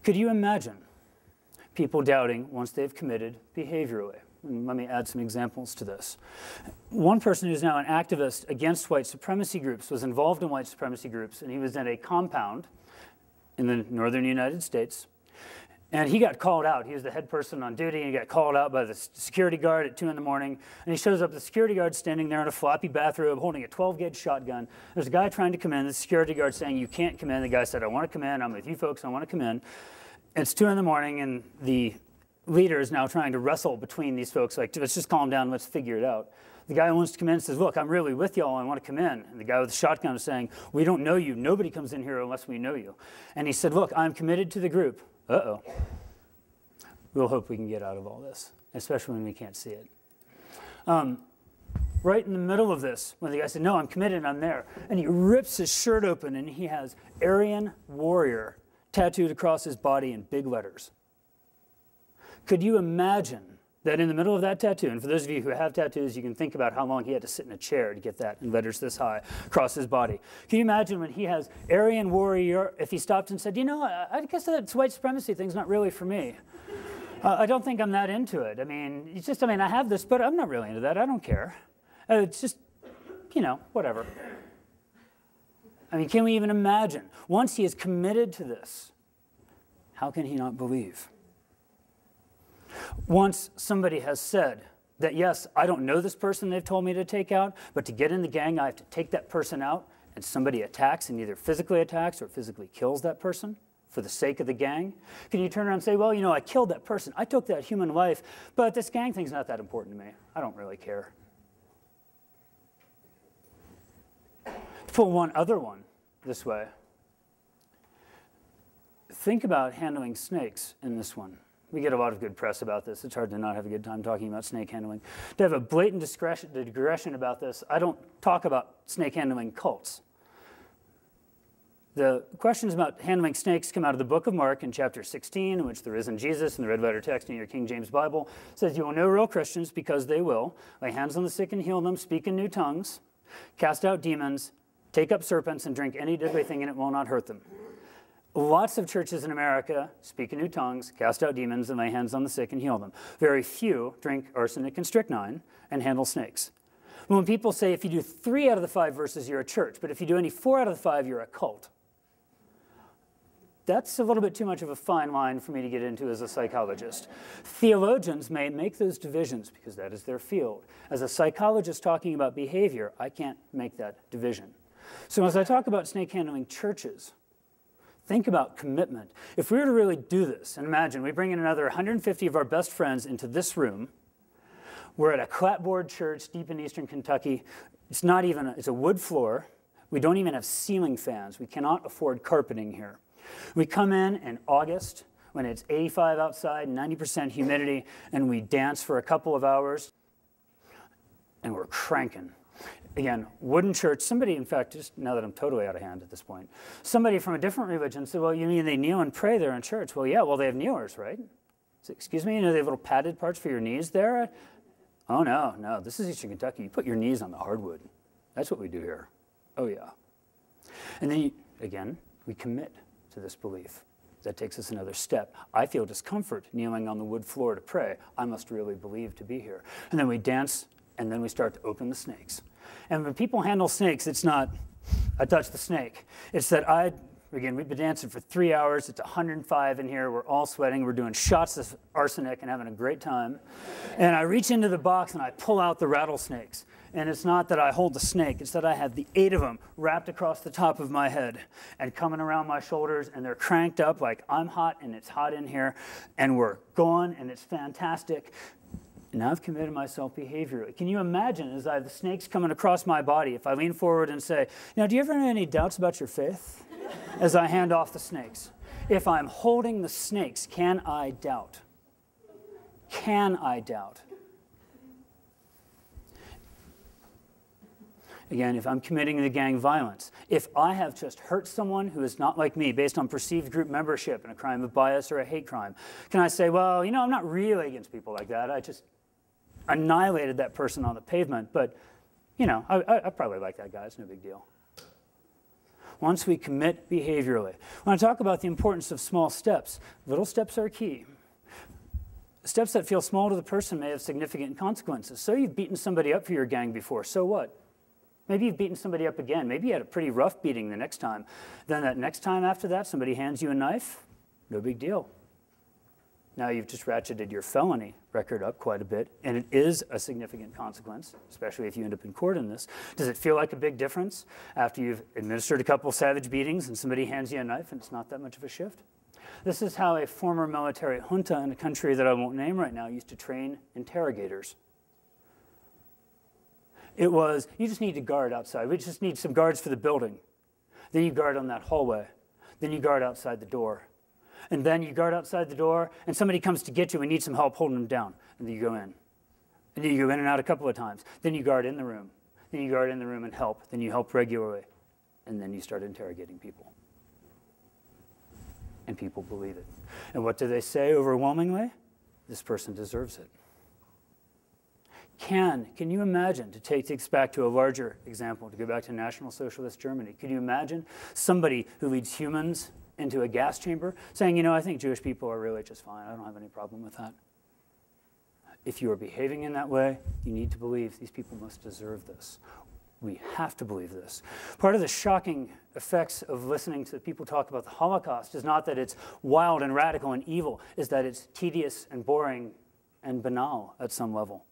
Could you imagine people doubting once they've committed behaviorally? And let me add some examples to this. One person who's now an activist against white supremacy groups was involved in white supremacy groups, and he was in a compound in the northern United States. And he got called out. He was the head person on duty, and he got called out by the security guard at 2 in the morning. And he shows up, the security guard standing there in a floppy bathrobe holding a 12-gauge shotgun. There's a guy trying to come in. The security guard saying, "You can't come in." The guy said, "I want to come in. I'm with you folks. I want to come in." It's 2 in the morning, and the leader is now trying to wrestle between these folks, like, let's just calm down, let's figure it out. The guy who wants to come in says, "Look, I'm really with y'all, I want to come in." And the guy with the shotgun is saying, "We don't know you. Nobody comes in here unless we know you." And he said, "Look, I'm committed to the group." Uh-oh. We'll hope we can get out of all this, especially when we can't see it. Right in the middle of this, when the guy said, "No, I'm committed, I'm there," and he rips his shirt open, and he has Aryan Warrior tattooed across his body in big letters. Could you imagine that in the middle of that tattoo, and for those of you who have tattoos, you can think about how long he had to sit in a chair to get that in letters this high across his body. Can you imagine when he has Aryan Warrior, if he stopped and said, "You know, I guess that white supremacy thing's not really for me. I don't think I'm that into it. I mean, it's just, I have this, but I'm not really into that. I don't care. It's just, whatever." Can we even imagine? Once he is committed to this, how can he not believe? Once somebody has said that, yes, I don't know this person they've told me to take out, but to get in the gang, I have to take that person out, and somebody attacks and either physically attacks or physically kills that person for the sake of the gang, can you turn around and say, "Well, I killed that person. I took that human life, but this gang thing's not that important to me. I don't really care." To pull one other one this way, think about handling snakes in this one. We get a lot of good press about this. It's hard to not have a good time talking about snake handling. To have a blatant digression about this, I don't talk about snake handling cults. The questions about handling snakes come out of the book of Mark in chapter 16, in which the risen Jesus in the red letter text in your King James Bible says, "You will know real Christians because they will lay hands on the sick and heal them, speak in new tongues, cast out demons, take up serpents, and drink any deadly thing, and it will not hurt them." Lots of churches in America speak in new tongues, cast out demons, and lay hands on the sick and heal them. Very few drink arsenic and strychnine and handle snakes. When people say if you do 3 out of the 5 verses, you're a church, but if you do any 4 out of the 5, you're a cult. That's a little bit too much of a fine line for me to get into as a psychologist. Theologians may make those divisions because that is their field. As a psychologist talking about behavior, I can't make that division. So as I talk about snake handling churches, think about commitment. If we were to really do this, and imagine we bring in another 150 of our best friends into this room, we're at a clapboard church deep in eastern Kentucky. It's a wood floor. We don't even have ceiling fans. We cannot afford carpeting here. We come in August when it's 85 outside, 90% humidity, and we dance for a couple of hours, and we're cranking. Again, wooden church. Somebody, in fact, just now that I'm totally out of hand at this point, somebody from a different religion said, "Well, you mean they kneel and pray there in church?" Well, yeah, they have kneelers, right? So, excuse me, they have little padded parts for your knees there? Oh, no, this is Eastern Kentucky. You put your knees on the hardwood. That's what we do here. Oh, yeah. And then, again, we commit to this belief. That takes us another step. I feel discomfort kneeling on the wood floor to pray. I must really believe to be here. And then we dance, and then we start to open the snakes. And when people handle snakes, it's not, I touch the snake. It's that again, we've been dancing for 3 hours. It's 105 in here. We're all sweating. We're doing shots of arsenic and having a great time. And I reach into the box, and I pull out the rattlesnakes. And it's not that I hold the snake. It's that I have the 8 of them wrapped across the top of my head and coming around my shoulders, and they're cranked up like I'm hot, and it's hot in here, and we're going, and it's fantastic. Now I've committed myself behaviorally. Can you imagine, as I have the snakes coming across my body, if I lean forward and say, "Now, do you ever have any doubts about your faith?" as I hand off the snakes. If I'm holding the snakes, can I doubt? Can I doubt? Again, if I'm committing the gang violence, if I have just hurt someone who is not like me based on perceived group membership in a crime of bias or a hate crime, can I say, "Well, I'm not really against people like that. I just annihilated that person on the pavement, but, I probably like that guy. It's no big deal." once we commit behaviorally. When I talk about the importance of small steps, little steps are key. Steps that feel small to the person may have significant consequences. So you've beaten somebody up for your gang before, so what? Maybe you've beaten somebody up again. Maybe you had a pretty rough beating the next time. Then that next time after that, somebody hands you a knife, no big deal. Now you've just ratcheted your felony record up quite a bit, and it is a significant consequence, especially if you end up in court in this. Does it feel like a big difference after you've administered a couple savage beatings and somebody hands you a knife and it's not that much of a shift? This is how a former military junta in a country that I won't name right now used to train interrogators. It was, you just need to guard outside. We just need some guards for the building. Then you guard on that hallway. Then you guard outside the door. And then you guard outside the door, and somebody comes to get you and needs some help holding them down. And then you go in. And then you go in and out a couple of times. Then you guard in the room. Then you guard in the room and help. Then you help regularly. And then you start interrogating people. And people believe it. And what do they say overwhelmingly? This person deserves it. Can you imagine, to take this back to a larger example, to go back to National Socialist Germany, can you imagine somebody who leads humans into a gas chamber saying, you know, I think Jewish people are really just fine. I don't have any problem with that. If you are behaving in that way, you need to believe these people must deserve this. We have to believe this. Part of the shocking effects of listening to people talk about the Holocaust is not that it's wild and radical and evil, is that it's tedious and boring and banal at some level.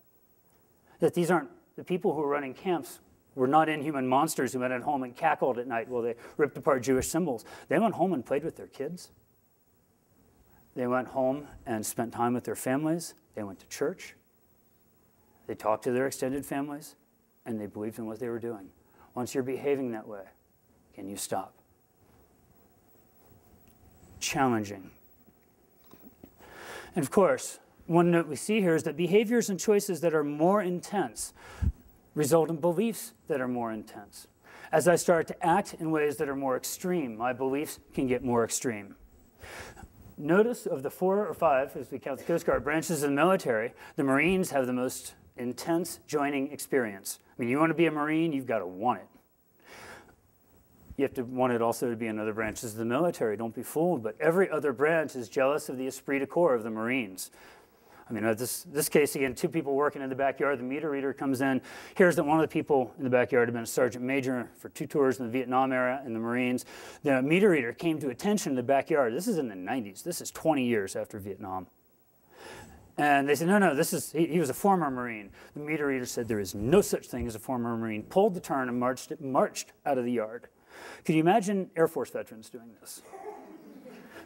That these aren't, the people who were running camps were not inhuman monsters who went at home and cackled at night while they ripped apart Jewish symbols. They went home and played with their kids. They went home and spent time with their families. They went to church. They talked to their extended families, and they believed in what they were doing. Once you're behaving that way, can you stop? Challenging. And of course, one note we see here is that behaviors and choices that are more intense result in beliefs that are more intense. As I start to act in ways that are more extreme, my beliefs can get more extreme. Notice of the 4 or 5, as we count the Coast Guard branches of the military, the Marines have the most intense joining experience. I mean, you want to be a Marine, you've got to want it. You have to want it also to be in other branches of the military. Don't be fooled, but every other branch is jealous of the esprit de corps of the Marines. I mean, this case, again, 2 people working in the backyard. The meter reader comes in. Here's that one of the people in the backyard had been a sergeant major for 2 tours in the Vietnam era in the Marines. The meter reader came to attention in the backyard. This is in the 90s. This is 20 years after Vietnam. And they said, no, he was a former Marine. The meter reader said there is no such thing as a former Marine, pulled the turn and marched out of the yard. Could you imagine Air Force veterans doing this?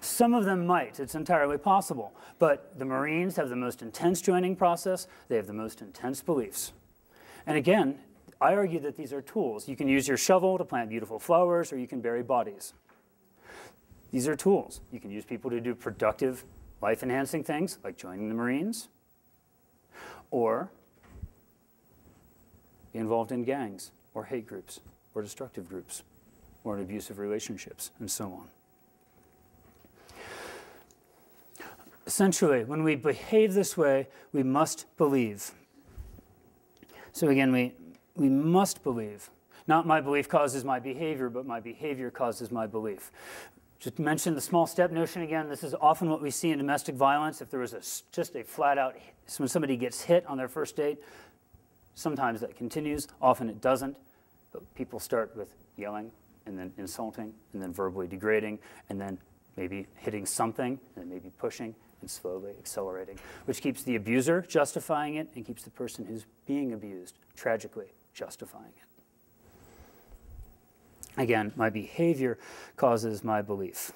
Some of them might. It's entirely possible. But the Marines have the most intense joining process. They have the most intense beliefs. And again, I argue that these are tools. You can use your shovel to plant beautiful flowers, or you can bury bodies. These are tools. You can use people to do productive, life-enhancing things, like joining the Marines, or be involved in gangs, or hate groups, or destructive groups, or in abusive relationships, and so on. Essentially, when we behave this way, we must believe. So again, we must believe. Not my belief causes my behavior, but my behavior causes my belief. Just to mention the small step notion again, this is often what we see in domestic violence. If there was just a flat-out, when somebody gets hit on their first date, sometimes that continues, often it doesn't. But people start with yelling, and then insulting, and then verbally degrading, and then maybe hitting something, and then maybe pushing, and slowly accelerating, which keeps the abuser justifying it and keeps the person who's being abused tragically justifying it. Again, my behavior causes my belief.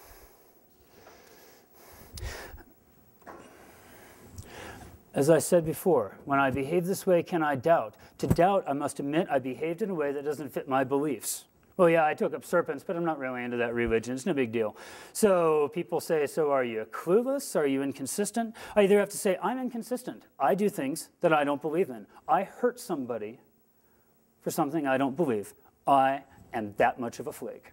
As I said before, when I behave this way, can I doubt? To doubt, I must admit I behaved in a way that doesn't fit my beliefs. Well, yeah, I took up serpents, but I'm not really into that religion. It's no big deal. So people say, so are you clueless? Are you inconsistent? I either have to say, I'm inconsistent. I do things that I don't believe in. I hurt somebody for something I don't believe. I am that much of a flake.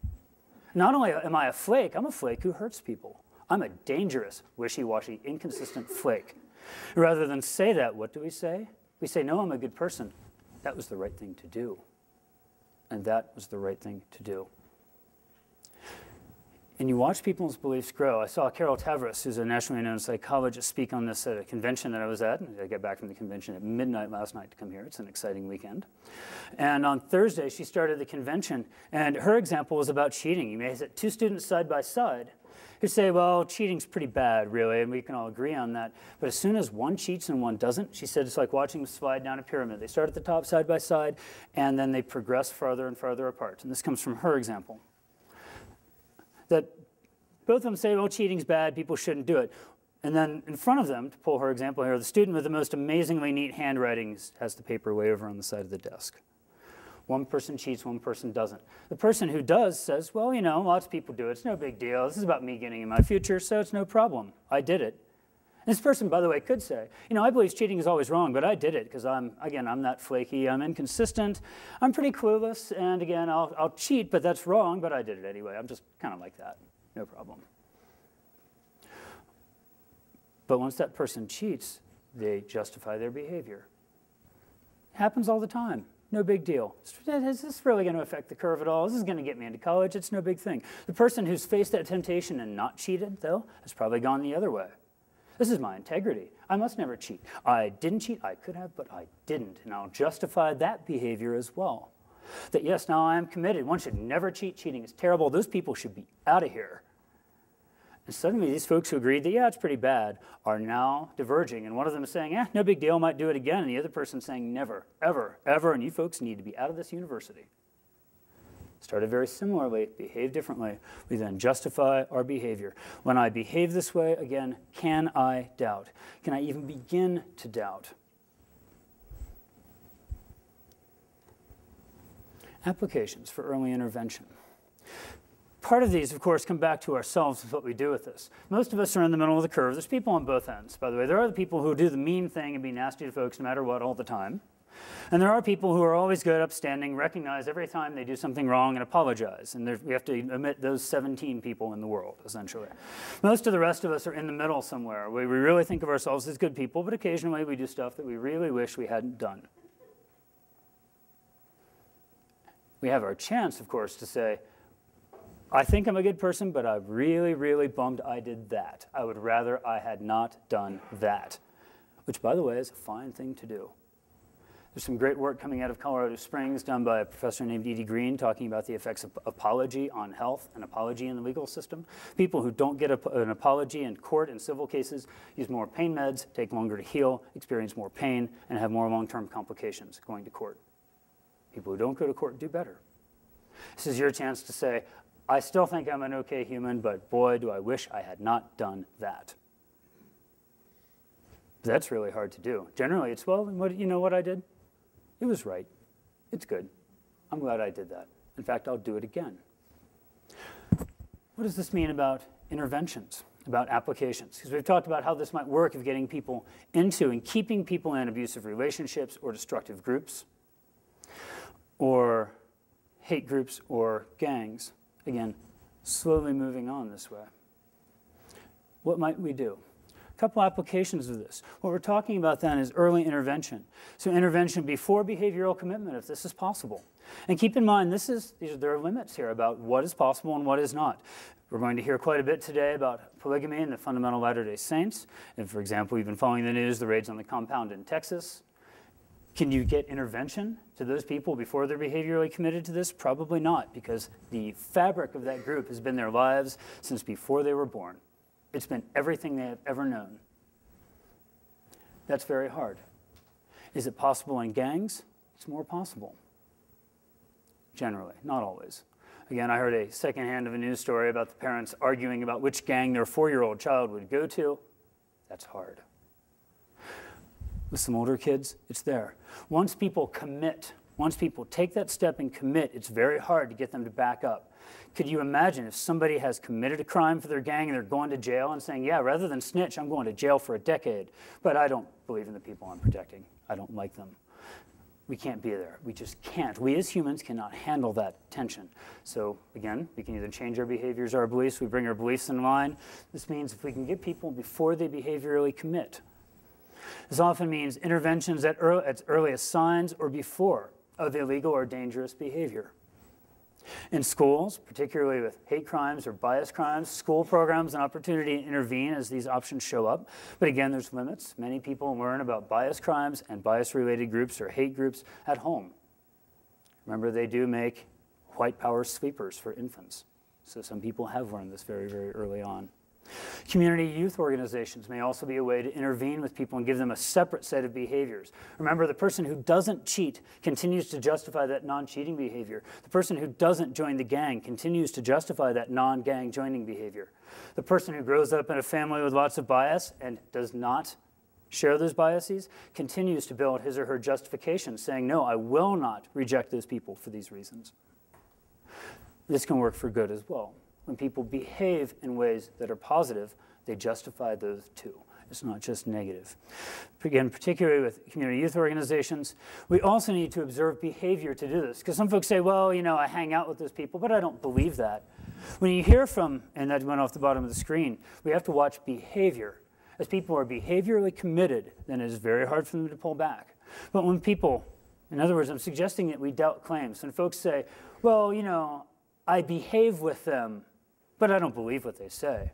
Not only am I a flake, I'm a flake who hurts people. I'm a dangerous, wishy-washy, inconsistent flake. Rather than say that, what do we say? We say, no, I'm a good person. That was the right thing to do. And that was the right thing to do. and you watch people's beliefs grow. I saw Carol Tavris, who's a nationally known psychologist, speak on this at a convention that I was at. And I got back from the convention at midnight last night to come here. It's an exciting weekend. And on Thursday, she started the convention, and her example was about cheating. You may set two students side by side who say, well, cheating's pretty bad, really, and we can all agree on that. But as soon as one cheats and one doesn't, she said it's like watching them slide down a pyramid. They start at the top side by side, and then they progress farther and farther apart. And this comes from her example. That both of them say, well, cheating's bad, people shouldn't do it. And then in front of them, to pull her example here, the student with the most amazingly neat handwriting has the paper way over on the side of the desk. One person cheats, one person doesn't. The person who does says, well, you know, lots of people do it. It's no big deal. This is about me getting in my future, so it's no problem. I did it. And this person, by the way, could say, you know, I believe cheating is always wrong, but I did it because I'm that flaky. I'm inconsistent. I'm pretty clueless. And again, I'll cheat, but that's wrong, but I did it anyway. I'm just kind of like that. No problem. But once that person cheats, they justify their behavior. It happens all the time. No big deal. Is this really going to affect the curve at all? This is going to get me into college. It's no big thing. The person who's faced that temptation and not cheated, though, has probably gone the other way. This is my integrity. I must never cheat. I didn't cheat. I could have, but I didn't. And I'll justify that behavior as well. That, yes, now I am committed. One should never cheat. Cheating is terrible. Those people should be out of here. And suddenly these folks who agreed that, yeah, it's pretty bad, are now diverging. And one of them is saying, no big deal, might do it again. And the other person saying, never, ever, ever. And you folks need to be out of this university. Started very similarly, behave differently. We then justify our behavior. When I behave this way, again, can I doubt? Can I even begin to doubt? Applications for early intervention. Part of these, of course, come back to ourselves with what we do with this. Most of us are in the middle of the curve. There's people on both ends, by the way. There are the people who do the mean thing and be nasty to folks no matter what all the time. And there are people who are always good, upstanding, recognize every time they do something wrong and apologize. And we have to omit those 17 people in the world, essentially. Most of the rest of us are in the middle somewhere, where we really think of ourselves as good people, but occasionally we do stuff that we really wish we hadn't done. We have our chance, of course, to say, I think I'm a good person, but I'm really, really bummed I did that. I would rather I had not done that, which, by the way, is a fine thing to do. There's some great work coming out of Colorado Springs done by a professor named Edie Green talking about the effects of apology on health and apology in the legal system. People who don't get an apology in court in civil cases use more pain meds, take longer to heal, experience more pain, and have more long-term complications going to court. People who don't go to court do better. This is your chance to say, I still think I'm an okay human, but boy, do I wish I had not done that. That's really hard to do. Generally, it's, well, you know what I did? It was right. It's good. I'm glad I did that. In fact, I'll do it again. What does this mean about interventions, about applications? Because we've talked about how this might work of getting people into and keeping people in abusive relationships or destructive groups or hate groups or gangs. Again, slowly moving on this way. What might we do? A couple applications of this. What we're talking about then is early intervention. So intervention before behavioral commitment, if this is possible. And keep in mind, there are limits here about what is possible and what is not. We're going to hear quite a bit today about polygamy and the fundamental Latter-day Saints. And for example, we've been following the news, the raids on the compound in Texas. Can you get intervention to those people before they're behaviorally committed to this? Probably not, because the fabric of that group has been their lives since before they were born. It's been everything they have ever known. That's very hard. Is it possible in gangs? It's more possible. Generally, not always. Again, I heard a secondhand of a news story about the parents arguing about which gang their 4-year-old child would go to. That's hard. With some older kids, it's there. Once people commit, once people take that step and commit, it's very hard to get them to back up. Could you imagine if somebody has committed a crime for their gang and they're going to jail and saying, yeah, rather than snitch, I'm going to jail for a decade, but I don't believe in the people I'm protecting. I don't like them. We can't be there. We just can't. We as humans cannot handle that tension. So again, we can either change our behaviors or our beliefs. We bring our beliefs in line. This means if we can get people before they behaviorally commit. This often means interventions at earliest signs or before of illegal or dangerous behavior. In schools, particularly with hate crimes or bias crimes, school programs an opportunity to intervene as these options show up. But again, there's limits. Many people learn about bias crimes and bias-related groups or hate groups at home. Remember, they do make white power sweepers for infants. So some people have learned this very, very early on. Community youth organizations may also be a way to intervene with people and give them a separate set of behaviors. Remember, the person who doesn't cheat continues to justify that non-cheating behavior. The person who doesn't join the gang continues to justify that non-gang joining behavior. The person who grows up in a family with lots of bias and does not share those biases continues to build his or her justification, saying, no, I will not reject those people for these reasons. This can work for good as well. When people behave in ways that are positive, they justify those too. It's not just negative. Again, particularly with community youth organizations, we also need to observe behavior to do this. Because some folks say, well, you know, I hang out with those people, but I don't believe that. When you hear from, and that went off the bottom of the screen, we have to watch behavior. As people are behaviorally committed, then it is very hard for them to pull back. But when people, in other words, I'm suggesting that we doubt claims. When folks say, well, you know, I behave with them, but I don't believe what they say.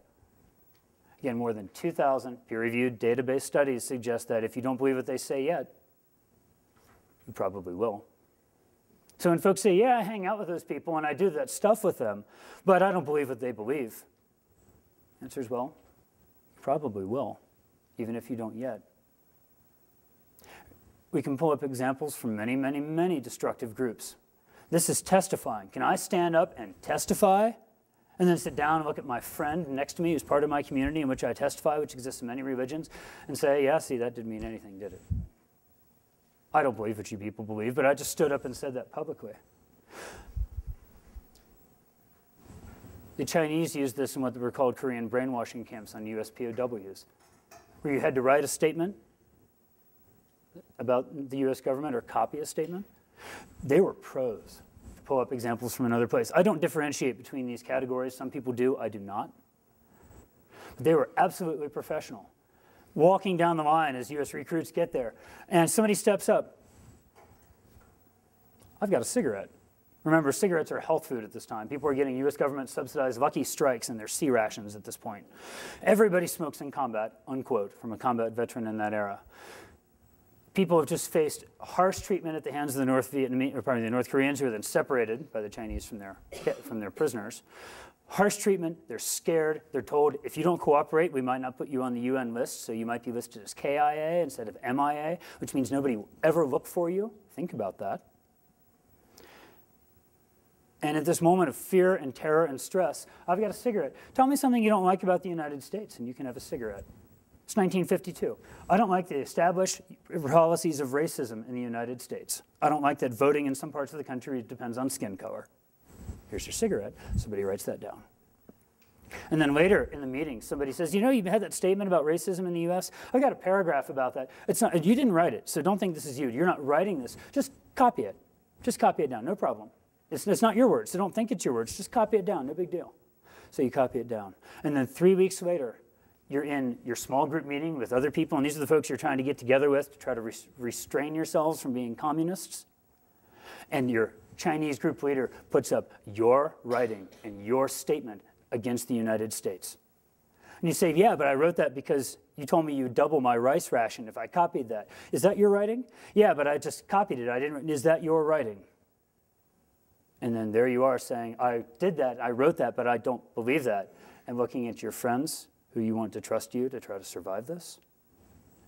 Again, more than 2,000 peer-reviewed database studies suggest that if you don't believe what they say yet, you probably will. So when folks say, yeah, I hang out with those people and I do that stuff with them, but I don't believe what they believe, the answer is, well, you probably will, even if you don't yet. We can pull up examples from many, many, many destructive groups. This is testifying. Can I stand up and testify and then sit down and look at my friend next to me who's part of my community in which I testify, which exists in many religions, and say, yeah, see, that didn't mean anything, did it? I don't believe what you people believe, but I just stood up and said that publicly. The Chinese used this in what were called Korean brainwashing camps on US POWs, where you had to write a statement about the US government or copy a statement. They were pros. Pull up examples from another place. I don't differentiate between these categories. Some people do, I do not. But they were absolutely professional. Walking down the line as US recruits get there, and somebody steps up. I've got a cigarette. Remember, cigarettes are health food at this time. People are getting US government subsidized Lucky Strikes in their C rations at this point. Everybody smokes in combat, unquote, from a combat veteran in that era. People have just faced harsh treatment at the hands of the North Koreans, who are then separated by the Chinese from their prisoners. Harsh treatment, they're scared, they're told, if you don't cooperate, we might not put you on the UN list, so you might be listed as KIA instead of MIA, which means nobody will ever look for you. Think about that. And at this moment of fear and terror and stress, I've got a cigarette. Tell me something you don't like about the United States, and you can have a cigarette. It's 1952. I don't like the established policies of racism in the United States. I don't like that voting in some parts of the country depends on skin color. Here's your cigarette. Somebody writes that down. And then later in the meeting, somebody says, you know, you had that statement about racism in the US? I got a paragraph about that. It's not, you didn't write it, so don't think this is you. You're not writing this. Just copy it. Just copy it down, no problem. It's not your words, so don't think it's your words. Just copy it down, no big deal. So you copy it down. And then 3 weeks later, you're in your small group meeting with other people, and these are the folks you're trying to get together with to try to restrain yourselves from being communists. And your Chinese group leader puts up your writing and your statement against the United States. And you say, yeah, but I wrote that because you told me you'd double my rice ration if I copied that. Is that your writing? Yeah, but I just copied it. I didn't. Is that your writing? And then there you are saying, I did that, I wrote that, but I don't believe that. And looking at your friends who you want to trust you to try to survive this.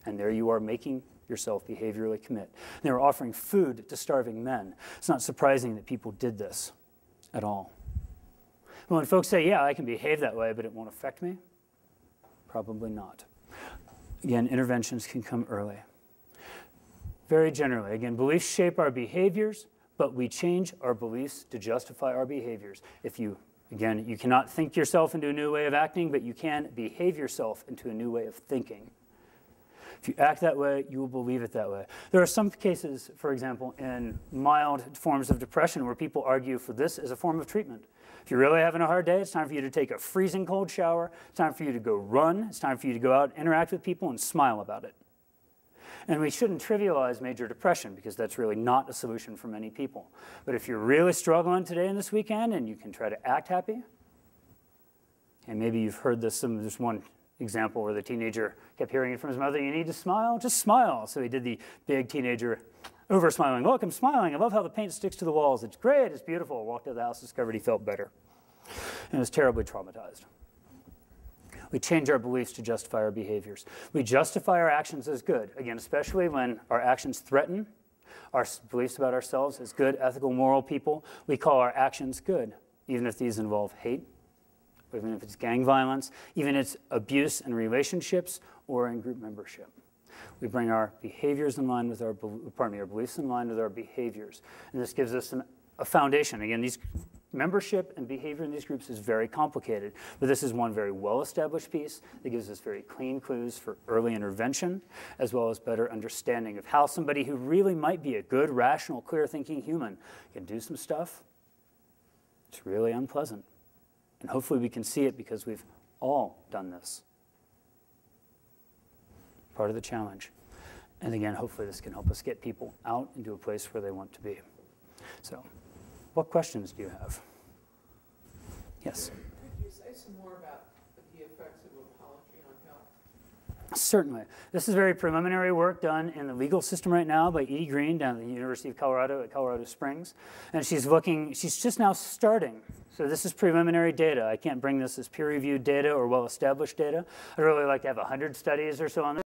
And there you are making yourself behaviorally commit. And they were offering food to starving men. It's not surprising that people did this at all. But when folks say, yeah, I can behave that way, but it won't affect me, probably not. Again, interventions can come early. Very generally, again, beliefs shape our behaviors, but we change our beliefs to justify our behaviors. Again, you cannot think yourself into a new way of acting, but you can behave yourself into a new way of thinking. If you act that way, you will believe it that way. There are some cases, for example, in mild forms of depression where people argue for this as a form of treatment. If you're really having a hard day, it's time for you to take a freezing cold shower. It's time for you to go run. It's time for you to go out, interact with people, and smile about it. And we shouldn't trivialize major depression because that's really not a solution for many people. But if you're really struggling today and this weekend and you can try to act happy, and maybe you've heard this, there's one example where the teenager kept hearing it from his mother, you need to smile, just smile. So he did the big teenager over-smiling. Look, I'm smiling. I love how the paint sticks to the walls. It's great. It's beautiful. Walked out of the house, discovered he felt better. And was terribly traumatized. We change our beliefs to justify our behaviors. We justify our actions as good, again, especially when our actions threaten our beliefs about ourselves as good, ethical, moral people. We call our actions good, even if these involve hate, even if it's gang violence, even if it's abuse in relationships or in group membership. We bring our behaviors in line with our, our beliefs in line with our behaviors. And this gives us a foundation. Again, these membership and behavior in these groups is very complicated, but this is one very well-established piece that gives us very clean clues for early intervention, as well as better understanding of how somebody who really might be a good, rational, clear-thinking human can do some stuff. It's really unpleasant. And hopefully we can see it because we've all done this. Part of the challenge. And again, hopefully this can help us get people out into a place where they want to be. So, what questions do you have? Yes? Could you say some more about the effects of apology on health? Certainly. This is very preliminary work done in the legal system right now by Edie Green down at the University of Colorado at Colorado Springs. And she's just now starting. So this is preliminary data. I can't bring this as peer-reviewed data or well-established data. I'd really like to have 100 studies or so on this.